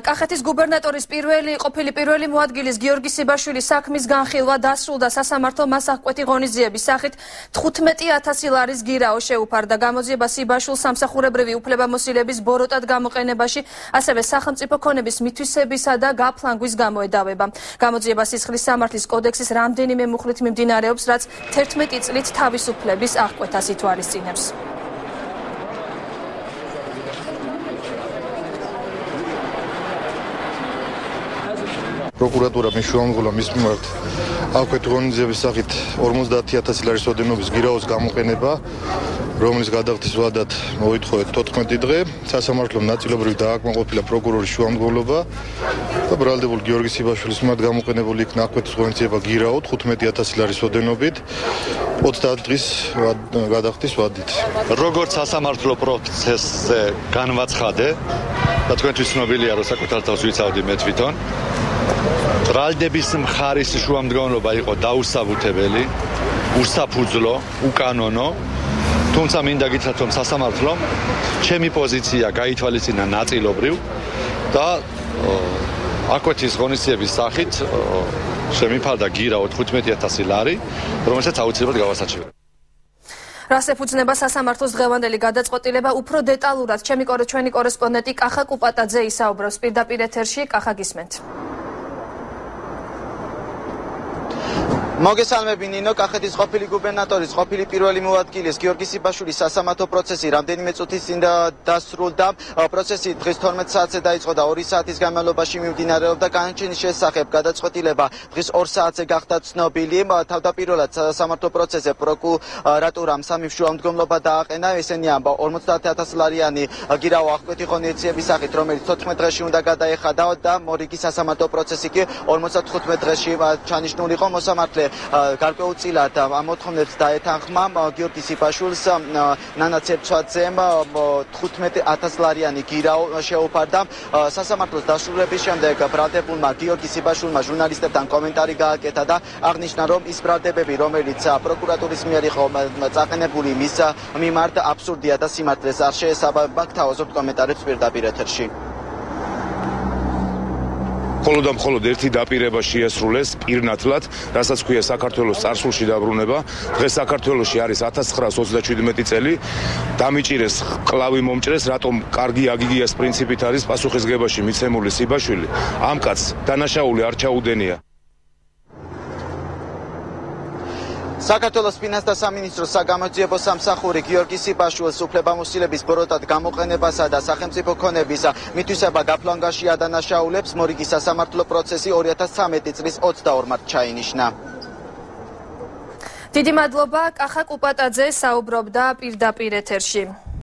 კახეთის გუბერნატორის ყოფილი პირველი მოადგილის გიორგი სიბაშვილის საქმის განხილვა დასრულდა სასამართლო მას აღკვეთი ღონისძიების სახით 15,000 ლარის გირაო შეუფარდა. გამოძიება სიბაშვილს სამსახურებრივი უფლებამოსილების ბოროტად გამოყენებაში, ასევე სახელმწიფო ქონების მითვისებისა და გაფლანგვის გამოედავება. გამოძიება სისხლის სამართლის კოდექსის რამდენიმე მუხლით მიმდინარეობს, რაც 11 წლით თავისუფლების აღკვეთას ითვალისწინებს. პროკურატურა მიშუამგულა მის მიმართ აღკვეთი ღონისძიების სახით 50,000 ლარის ოდენობის გირაოს გამოყენება, რომლის გადახდის ვადად მოითხოვეთ 14 დღე. სასამართლომ ნაწილობრივ დააკმაყოფილა პროკურორის შუამდგომლობა და ბრალდებულ გიორგი სიბაშვილის მიმართ გამოყენებული იქნა აღკვეთის ღონისძიება გირაო 15,000 ლარის ოდენობით 30 დღის გადახდის ვადით. როგორც სასამართლო პროცესზე განვაცხადე და თქვენთვის ცნობილია, რომ საკუთარ თავს ვიცავდი მე თვითონ. ბრალდების მხარის შუამდგომლობა იყო დაუსაბუთებელი, უსაფუძვლო, უკანონო. თუმცა მინდა გითხრათ, რომ სასამართლომ ჩემი პოზიცია გაითვალისწინა ნაწილობრივ და აღკვეთის ღონისძიების სახით შემიფარდა გირაო 15,000 ლარი, რომელსაც აუცილებლად გავასაჩივრებ. რას ეფუძნება სასამართლოს დღევანდელი გადაწყვეტილება? უფრო დეტალურად ჩვენი კორესპონდენტი კახა კუპატაძე ისაუბრებს პირდაპირ ეთერში. კახა, გისმენთ. მოგესალმები ნინო. კახეთის ყოფილი გუბერნატორის ყოფილი პირველი მოადგილის გიორგი სიბაშვილის სასამართლო პროცესი რამდენიმე წუთის წინ დასრულდა. პროცესი დღეს 12 საათზე დაიწყო და 2 საათის განმავლობაში მიმდინარეობდა. განაჩენის შესახებ გადაწყვეტილება დღეს 2 საათზე გახდა ცნობილი. თავდაპირველად სასამართლო პროცესზე პროკურატურამ სამი შუამდგომლობა დააყენა. ესენია 50,000 ლარიანი გირაო აღკვეთი ღონისძიების სახით, რომელიც 14 დღეში უნდა გადაეხადა და მორიგი სასამართლო პროცესი კი 45 დღეში ჩანიშნული იყო. მოსამართლე გარკვეულწილად ამოთხოვნებს დაეთანხმა გიორგი სიბაშვილს ნანა ცერცვაძემ 15,000 ლარიანი გირაო შეუფარდა. სასამართლოს დასრულების შემდეგ ბრალდებულმა გიორგი სიბაშვილმა ჟურნალისტებთან კომენტარი გააკეთა და აღნიშნა, რომ ის ბრალდებები, რომელიც პროკურატურის მიერ იყო წაყენებული მის მიმართ, აბსურდია და სიმართლეს არ შეესაბამება. გთავაზობთ კომენტარებს პირდაპირ ეთერში. მხოლოდ და მხოლოდ ერთი დაპირება შეასრულეს პირნათლად, რასაც ქვია საქართველოს წარსულში დაბრუნება. დღეს საქართველოში არის 1937 წელი. დამიჭირეს კლავი მომჭრეს, რატომ კარგი აგიგიას პრინციპით არის პასუხისგებაში მიცემული სიბაშვილი. ამ კაცს დანაშაული არ ჩაუდენია. საქართველოს ფინანსთა სამინისტროს საგამოძიებო სამსახური გიორგი სიბაშვილს უფლებამოსილების ბოროტად გამოყენებასა და სახელმწიფო ქონების მითვისება გაფლანგვაში ადანაშაულებს. მორიგი სასამართლო პროცესი 2013 წლის 22 მარტს ჩაინიშნა. დიდი მადლობა. კახა კუპატაძე საუბრობდა პირდაპირ ეთერში.